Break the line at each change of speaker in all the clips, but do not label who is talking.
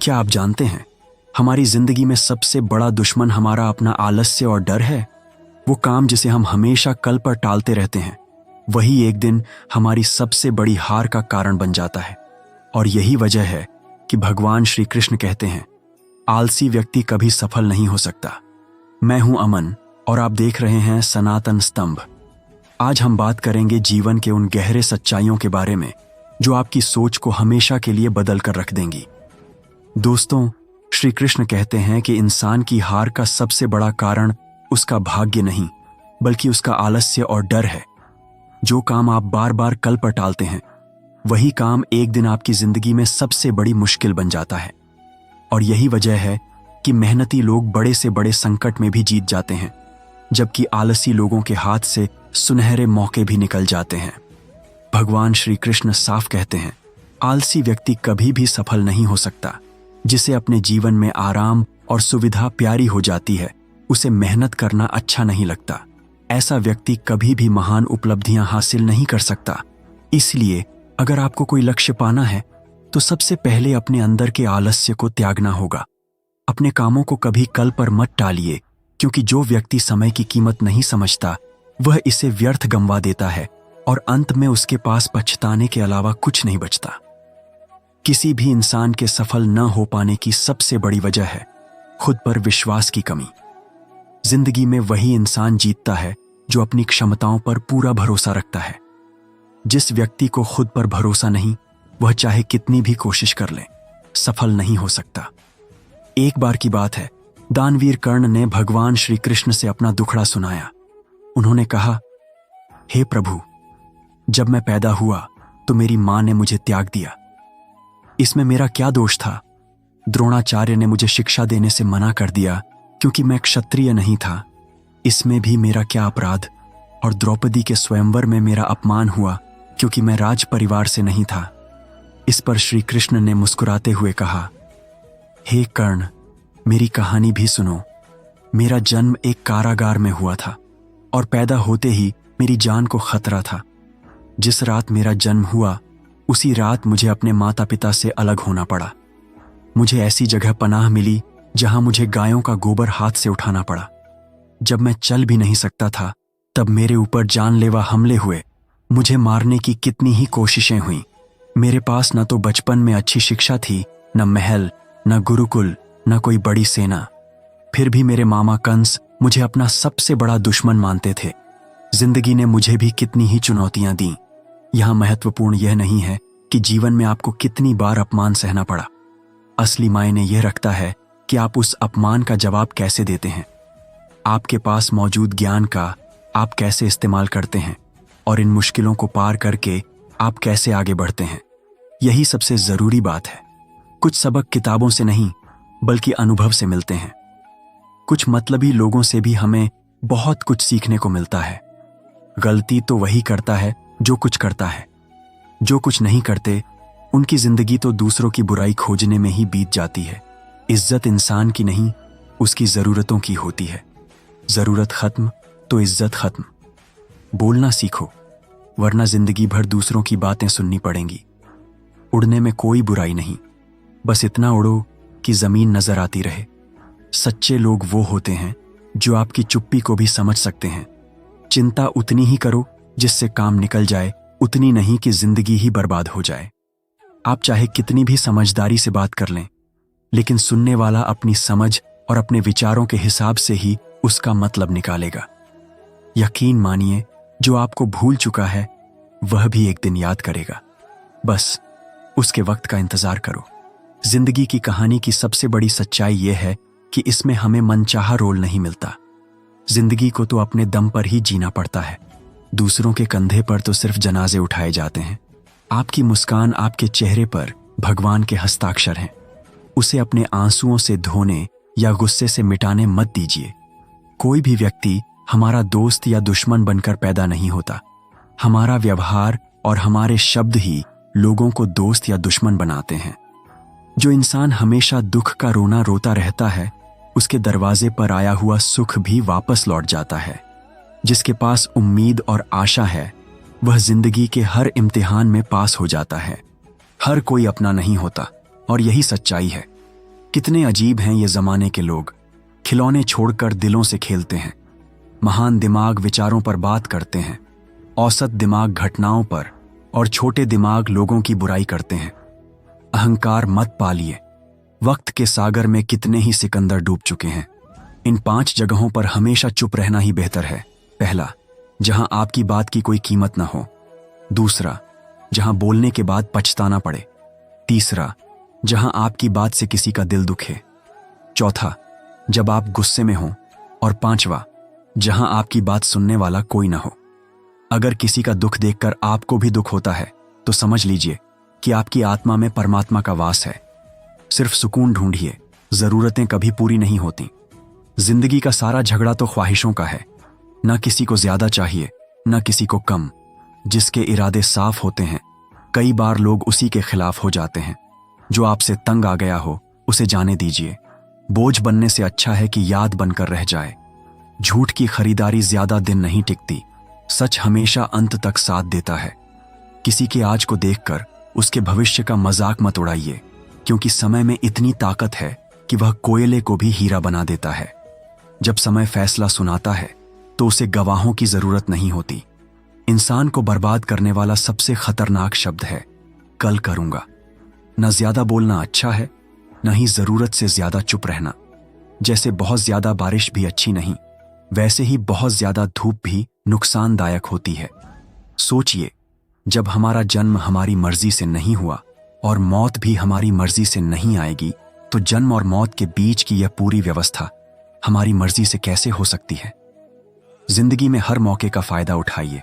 क्या आप जानते हैं, हमारी जिंदगी में सबसे बड़ा दुश्मन हमारा अपना आलस्य और डर है। वो काम जिसे हम हमेशा कल पर टालते रहते हैं, वही एक दिन हमारी सबसे बड़ी हार का कारण बन जाता है। और यही वजह है कि भगवान श्री कृष्ण कहते हैं, आलसी व्यक्ति कभी सफल नहीं हो सकता। मैं हूं अमन और आप देख रहे हैं सनातन स्तंभ। आज हम बात करेंगे जीवन के उन गहरे सच्चाइयों के बारे में जो आपकी सोच को हमेशा के लिए बदल कर रख देंगी। दोस्तों, श्री कृष्ण कहते हैं कि इंसान की हार का सबसे बड़ा कारण उसका भाग्य नहीं, बल्कि उसका आलस्य और डर है। जो काम आप बार बार कल पर टालते हैं, वही काम एक दिन आपकी जिंदगी में सबसे बड़ी मुश्किल बन जाता है। और यही वजह है कि मेहनती लोग बड़े से बड़े संकट में भी जीत जाते हैं, जबकि आलसी लोगों के हाथ से सुनहरे मौके भी निकल जाते हैं। भगवान श्री कृष्ण साफ कहते हैं, आलसी व्यक्ति कभी भी सफल नहीं हो सकता। जिसे अपने जीवन में आराम और सुविधा प्यारी हो जाती है, उसे मेहनत करना अच्छा नहीं लगता। ऐसा व्यक्ति कभी भी महान उपलब्धियां हासिल नहीं कर सकता। इसलिए अगर आपको कोई लक्ष्य पाना है, तो सबसे पहले अपने अंदर के आलस्य को त्यागना होगा। अपने कामों को कभी कल पर मत टालिए, क्योंकि जो व्यक्ति समय की कीमत नहीं समझता, वह इसे व्यर्थ गंवा देता है और अंत में उसके पास पछताने के अलावा कुछ नहीं बचता। किसी भी इंसान के सफल न हो पाने की सबसे बड़ी वजह है खुद पर विश्वास की कमी। जिंदगी में वही इंसान जीतता है जो अपनी क्षमताओं पर पूरा भरोसा रखता है। जिस व्यक्ति को खुद पर भरोसा नहीं, वह चाहे कितनी भी कोशिश कर ले, सफल नहीं हो सकता। एक बार की बात है, दानवीर कर्ण ने भगवान श्री कृष्ण से अपना दुखड़ा सुनाया। उन्होंने कहा, हे प्रभु, जब मैं पैदा हुआ तो मेरी मां ने मुझे त्याग दिया। इसमें मेरा क्या दोष था? द्रोणाचार्य ने मुझे शिक्षा देने से मना कर दिया क्योंकि मैं क्षत्रिय नहीं था। इसमें भी मेरा क्या अपराध? और द्रौपदी के स्वयंवर में मेरा अपमान हुआ क्योंकि मैं राज परिवार से नहीं था। इस पर श्री कृष्ण ने मुस्कुराते हुए कहा, हे कर्ण, मेरी कहानी भी सुनो। मेरा जन्म एक कारागार में हुआ था और पैदा होते ही मेरी जान को खतरा था। जिस रात मेरा जन्म हुआ, उसी रात मुझे अपने माता पिता से अलग होना पड़ा। मुझे ऐसी जगह पनाह मिली जहां मुझे गायों का गोबर हाथ से उठाना पड़ा। जब मैं चल भी नहीं सकता था, तब मेरे ऊपर जानलेवा हमले हुए। मुझे मारने की कितनी ही कोशिशें हुई। मेरे पास न तो बचपन में अच्छी शिक्षा थी, न महल, न गुरुकुल, न कोई बड़ी सेना। फिर भी मेरे मामा कंस मुझे अपना सबसे बड़ा दुश्मन मानते थे। जिंदगी ने मुझे भी कितनी ही चुनौतियां दी। यहां महत्वपूर्ण यह नहीं है कि जीवन में आपको कितनी बार अपमान सहना पड़ा। असली मायने यह रखता है कि आप उस अपमान का जवाब कैसे देते हैं। आपके पास मौजूद ज्ञान का आप कैसे इस्तेमाल करते हैं और इन मुश्किलों को पार करके आप कैसे आगे बढ़ते हैं। यही सबसे जरूरी बात है। कुछ सबक किताबों से नहीं, बल्कि अनुभव से मिलते हैं। कुछ मतलबी लोगों से भी हमें बहुत कुछ सीखने को मिलता है। गलती तो वही करता है जो कुछ करता है। जो कुछ नहीं करते, उनकी जिंदगी तो दूसरों की बुराई खोजने में ही बीत जाती है। इज्जत इंसान की नहीं, उसकी जरूरतों की होती है। जरूरत खत्म तो इज्जत खत्म। बोलना सीखो, वरना जिंदगी भर दूसरों की बातें सुननी पड़ेंगी। उड़ने में कोई बुराई नहीं, बस इतना उड़ो कि जमीन नजर आती रहे। सच्चे लोग वो होते हैं जो आपकी चुप्पी को भी समझ सकते हैं। चिंता उतनी ही करो जिससे काम निकल जाए, उतनी नहीं कि जिंदगी ही बर्बाद हो जाए। आप चाहे कितनी भी समझदारी से बात कर लें, लेकिन सुनने वाला अपनी समझ और अपने विचारों के हिसाब से ही उसका मतलब निकालेगा। यकीन मानिए, जो आपको भूल चुका है वह भी एक दिन याद करेगा। बस उसके वक्त का इंतजार करो। जिंदगी की कहानी की सबसे बड़ी सच्चाई यह है कि इसमें हमें मनचाहा रोल नहीं मिलता। जिंदगी को तो अपने दम पर ही जीना पड़ता है। दूसरों के कंधे पर तो सिर्फ जनाजे उठाए जाते हैं। आपकी मुस्कान, आपके चेहरे पर भगवान के हस्ताक्षर हैं। उसे अपने आंसुओं से धोने या गुस्से से मिटाने मत दीजिए। कोई भी व्यक्ति हमारा दोस्त या दुश्मन बनकर पैदा नहीं होता। हमारा व्यवहार और हमारे शब्द ही लोगों को दोस्त या दुश्मन बनाते हैं। जो इंसान हमेशा दुख का रोना रोता रहता है, उसके दरवाजे पर आया हुआ सुख भी वापस लौट जाता है। जिसके पास उम्मीद और आशा है, वह जिंदगी के हर इम्तिहान में पास हो जाता है। हर कोई अपना नहीं होता और यही सच्चाई है। कितने अजीब हैं ये जमाने के लोग, खिलौने छोड़कर दिलों से खेलते हैं। महान दिमाग विचारों पर बात करते हैं, औसत दिमाग घटनाओं पर, और छोटे दिमाग लोगों की बुराई करते हैं। अहंकार मत पालिए, वक्त के सागर में कितने ही सिकंदर डूब चुके हैं। इन 5 जगहों पर हमेशा चुप रहना ही बेहतर है। पहला, जहां आपकी बात की कोई कीमत ना हो। दूसरा, जहां बोलने के बाद पछताना पड़े। तीसरा, जहां आपकी बात से किसी का दिल दुखे। चौथा, जब आप गुस्से में हों। और पांचवा, जहां आपकी बात सुनने वाला कोई ना हो। अगर किसी का दुख देखकर आपको भी दुख होता है तो समझ लीजिए कि आपकी आत्मा में परमात्मा का वास है। सिर्फ सुकून ढूंढिए, जरूरतें कभी पूरी नहीं होती। जिंदगी का सारा झगड़ा तो ख्वाहिशों का है। न किसी को ज्यादा चाहिए, न किसी को कम। जिसके इरादे साफ होते हैं, कई बार लोग उसी के खिलाफ हो जाते हैं। जो आपसे तंग आ गया हो उसे जाने दीजिए। बोझ बनने से अच्छा है कि याद बनकर रह जाए। झूठ की खरीदारी ज्यादा दिन नहीं टिकती, सच हमेशा अंत तक साथ देता है। किसी के आज को देखकर उसके भविष्य का मजाक मत उड़ाइए, क्योंकि समय में इतनी ताकत है कि वह कोयले को भी हीरा बना देता है। जब समय फैसला सुनाता है तो उसे गवाहों की जरूरत नहीं होती। इंसान को बर्बाद करने वाला सबसे खतरनाक शब्द है कल करूंगा। न ज्यादा बोलना अच्छा है, न ही जरूरत से ज्यादा चुप रहना। जैसे बहुत ज्यादा बारिश भी अच्छी नहीं, वैसे ही बहुत ज्यादा धूप भी नुकसानदायक होती है। सोचिए, जब हमारा जन्म हमारी मर्जी से नहीं हुआ और मौत भी हमारी मर्जी से नहीं आएगी, तो जन्म और मौत के बीच की यह पूरी व्यवस्था हमारी मर्जी से कैसे हो सकती है। जिंदगी में हर मौके का फायदा उठाइए,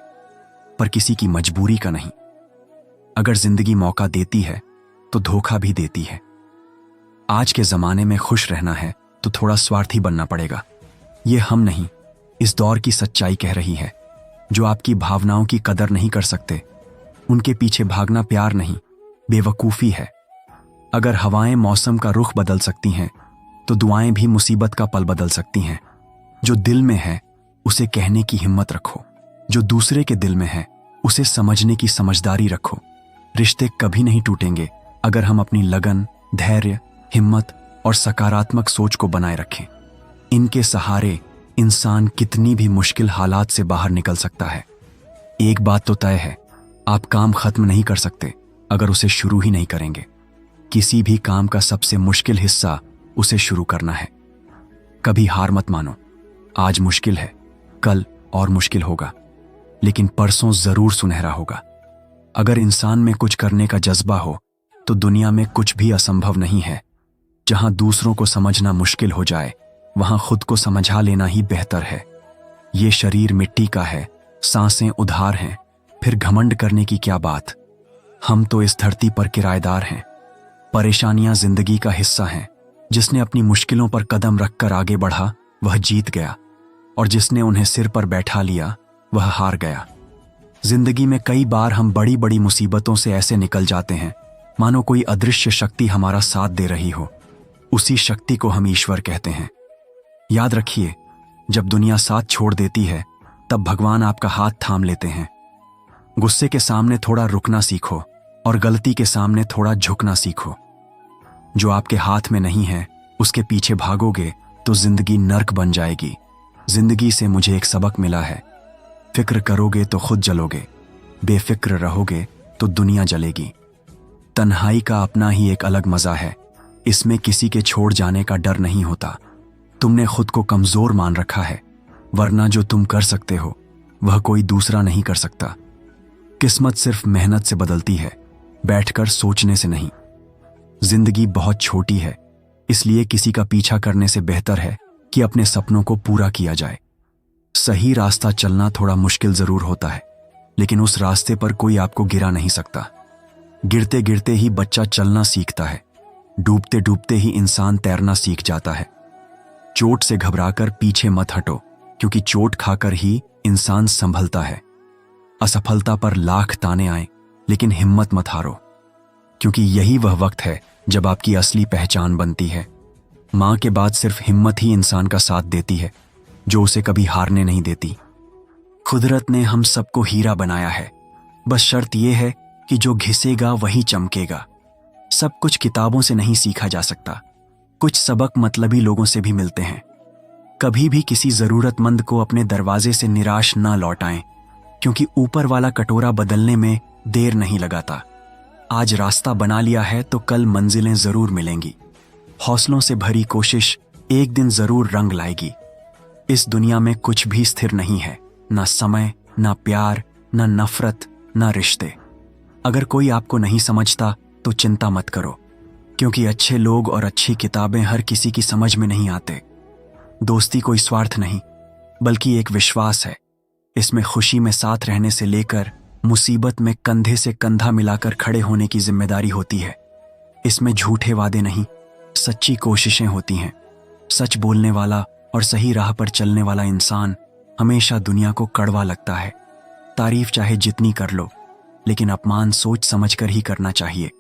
पर किसी की मजबूरी का नहीं। अगर जिंदगी मौका देती है तो धोखा भी देती है। आज के जमाने में खुश रहना है तो थोड़ा स्वार्थी बनना पड़ेगा। ये हम नहीं, इस दौर की सच्चाई कह रही है। जो आपकी भावनाओं की कदर नहीं कर सकते, उनके पीछे भागना प्यार नहीं, बेवकूफी है। अगर हवाएं मौसम का रुख बदल सकती हैं, तो दुआएं भी मुसीबत का पल बदल सकती हैं। जो दिल में है उसे कहने की हिम्मत रखो, जो दूसरे के दिल में है उसे समझने की समझदारी रखो। रिश्ते कभी नहीं टूटेंगे अगर हम अपनी लगन, धैर्य, हिम्मत और सकारात्मक सोच को बनाए रखें। इनके सहारे इंसान कितनी भी मुश्किल हालात से बाहर निकल सकता है। एक बात तो तय है, आप काम खत्म नहीं कर सकते अगर उसे शुरू ही नहीं करेंगे। किसी भी काम का सबसे मुश्किल हिस्सा उसे शुरू करना है। कभी हार मत मानो। आज मुश्किल है, कल और मुश्किल होगा, लेकिन परसों जरूर सुनहरा होगा। अगर इंसान में कुछ करने का जज्बा हो तो दुनिया में कुछ भी असंभव नहीं है। जहां दूसरों को समझना मुश्किल हो जाए, वहां खुद को समझा लेना ही बेहतर है। ये शरीर मिट्टी का है, सांसें उधार हैं, फिर घमंड करने की क्या बात। हम तो इस धरती पर किराएदार हैं। परेशानियां जिंदगी का हिस्सा हैं। जिसने अपनी मुश्किलों पर कदम रखकर आगे बढ़ा वह जीत गया, और जिसने उन्हें सिर पर बैठा लिया वह हार गया। जिंदगी में कई बार हम बड़ी बड़ी मुसीबतों से ऐसे निकल जाते हैं मानो कोई अदृश्य शक्ति हमारा साथ दे रही हो। उसी शक्ति को हम ईश्वर कहते हैं। याद रखिए, जब दुनिया साथ छोड़ देती है तब भगवान आपका हाथ थाम लेते हैं। गुस्से के सामने थोड़ा रुकना सीखो और गलती के सामने थोड़ा झुकना सीखो। जो आपके हाथ में नहीं है उसके पीछे भागोगे तो जिंदगी नर्क बन जाएगी। जिंदगी से मुझे एक सबक मिला है, फिक्र करोगे तो खुद जलोगे, बेफिक्र रहोगे तो दुनिया जलेगी। तन्हाई का अपना ही एक अलग मजा है, इसमें किसी के छोड़ जाने का डर नहीं होता। तुमने खुद को कमजोर मान रखा है, वरना जो तुम कर सकते हो वह कोई दूसरा नहीं कर सकता। किस्मत सिर्फ मेहनत से बदलती है, बैठकर सोचने से नहीं। जिंदगी बहुत छोटी है, इसलिए किसी का पीछा करने से बेहतर है कि अपने सपनों को पूरा किया जाए। सही रास्ता चलना थोड़ा मुश्किल जरूर होता है, लेकिन उस रास्ते पर कोई आपको गिरा नहीं सकता। गिरते गिरते ही बच्चा चलना सीखता है, डूबते डूबते ही इंसान तैरना सीख जाता है। चोट से घबराकर पीछे मत हटो, क्योंकि चोट खाकर ही इंसान संभलता है। असफलता पर लाख ताने आए, लेकिन हिम्मत मत हारो, क्योंकि यही वह वक्त है जब आपकी असली पहचान बनती है। मां के बाद सिर्फ हिम्मत ही इंसान का साथ देती है, जो उसे कभी हारने नहीं देती। कुदरत ने हम सबको हीरा बनाया है, बस शर्त यह है कि जो घिसेगा वही चमकेगा। सब कुछ किताबों से नहीं सीखा जा सकता, कुछ सबक मतलबी लोगों से भी मिलते हैं। कभी भी किसी जरूरतमंद को अपने दरवाजे से निराश न लौटाएं, क्योंकि ऊपर वाला कटोरा बदलने में देर नहीं लगाता। आज रास्ता बना लिया है तो कल मंजिलें जरूर मिलेंगी। हौसलों से भरी कोशिश एक दिन जरूर रंग लाएगी। इस दुनिया में कुछ भी स्थिर नहीं है, ना समय, ना प्यार, ना नफरत, ना रिश्ते। अगर कोई आपको नहीं समझता तो चिंता मत करो, क्योंकि अच्छे लोग और अच्छी किताबें हर किसी की समझ में नहीं आते। दोस्ती कोई स्वार्थ नहीं, बल्कि एक विश्वास है। इसमें खुशी में साथ रहने से लेकर मुसीबत में कंधे से कंधा मिलाकर खड़े होने की जिम्मेदारी होती है। इसमें झूठे वादे नहीं, सच्ची कोशिशें होती हैं। सच बोलने वाला और सही राह पर चलने वाला इंसान हमेशा दुनिया को कड़वा लगता है। तारीफ चाहे जितनी कर लो, लेकिन अपमान सोच समझकर ही करना चाहिए।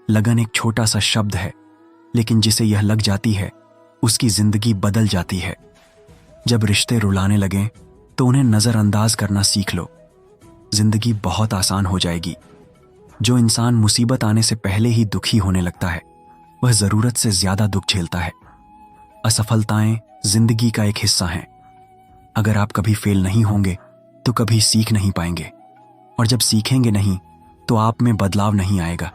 लगन एक छोटा सा शब्द है, लेकिन जिसे यह लग जाती है उसकी जिंदगी बदल जाती है। जब रिश्ते रुलाने लगें तो उन्हें नजरअंदाज करना सीख लो। जिंदगी बहुत आसान हो जाएगी। जो इंसान मुसीबत आने से पहले ही दुखी होने लगता है, वह जरूरत से ज्यादा दुख झेलता है। असफलताएं जिंदगी का एक हिस्सा हैं। अगर आप कभी फेल नहीं होंगे तो कभी सीख नहीं पाएंगे, और जब सीखेंगे नहीं तो आप में बदलाव नहीं आएगा।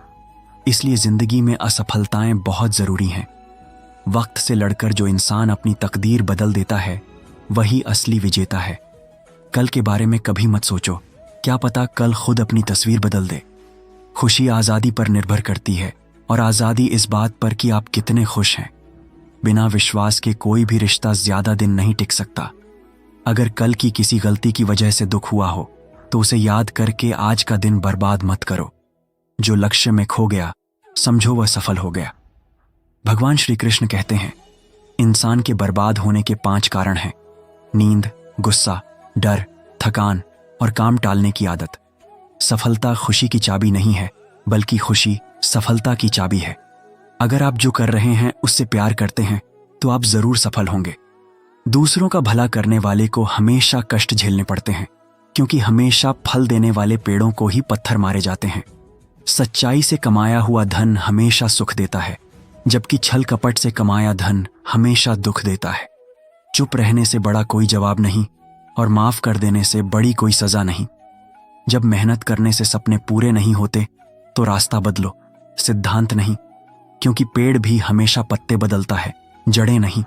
इसलिए जिंदगी में असफलताएं बहुत जरूरी हैं। वक्त से लड़कर जो इंसान अपनी तकदीर बदल देता है, वही असली विजेता है। कल के बारे में कभी मत सोचो, क्या पता कल खुद अपनी तस्वीर बदल दे। खुशी आज़ादी पर निर्भर करती है, और आज़ादी इस बात पर कि आप कितने खुश हैं। बिना विश्वास के कोई भी रिश्ता ज्यादा दिन नहीं टिक सकता। अगर कल की किसी गलती की वजह से दुख हुआ हो तो उसे याद करके आज का दिन बर्बाद मत करो। जो लक्ष्य में खो गया, समझो वह सफल हो गया। भगवान श्री कृष्ण कहते हैं, इंसान के बर्बाद होने के 5 कारण हैं: नींद, गुस्सा, डर, थकान और काम टालने की आदत। सफलता खुशी की चाबी नहीं है, बल्कि खुशी सफलता की चाबी है। अगर आप जो कर रहे हैं उससे प्यार करते हैं तो आप जरूर सफल होंगे। दूसरों का भला करने वाले को हमेशा कष्ट झेलने पड़ते हैं, क्योंकि हमेशा फल देने वाले पेड़ों को ही पत्थर मारे जाते हैं। सच्चाई से कमाया हुआ धन हमेशा सुख देता है, जबकि छल कपट से कमाया धन हमेशा दुख देता है। चुप रहने से बड़ा कोई जवाब नहीं, और माफ कर देने से बड़ी कोई सजा नहीं। जब मेहनत करने से सपने पूरे नहीं होते तो रास्ता बदलो, सिद्धांत नहीं, क्योंकि पेड़ भी हमेशा पत्ते बदलता है, जड़ें नहीं।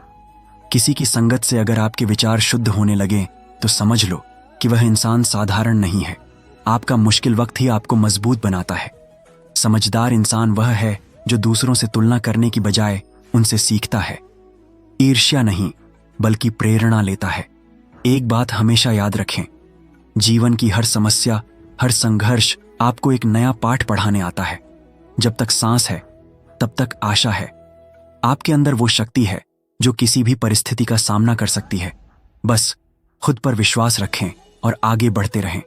किसी की संगत से अगर आपके विचार शुद्ध होने लगे तो समझ लो कि वह इंसान साधारण नहीं है। आपका मुश्किल वक्त ही आपको मजबूत बनाता है। समझदार इंसान वह है जो दूसरों से तुलना करने की बजाय उनसे सीखता है। ईर्ष्या नहीं, बल्कि प्रेरणा लेता है। एक बात हमेशा याद रखें, जीवन की हर समस्या, हर संघर्ष आपको एक नया पाठ पढ़ाने आता है। जब तक सांस है तब तक आशा है। आपके अंदर वो शक्ति है जो किसी भी परिस्थिति का सामना कर सकती है। बस खुद पर विश्वास रखें और आगे बढ़ते रहें।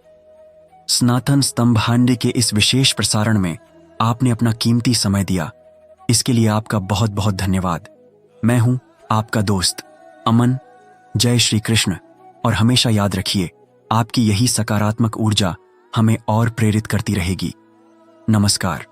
सनातन स्तंभांडे के इस विशेष प्रसारण में आपने अपना कीमती समय दिया, इसके लिए आपका बहुत बहुत धन्यवाद। मैं हूं आपका दोस्त अमन। जय श्री कृष्ण। और हमेशा याद रखिए, आपकी यही सकारात्मक ऊर्जा हमें और प्रेरित करती रहेगी। नमस्कार।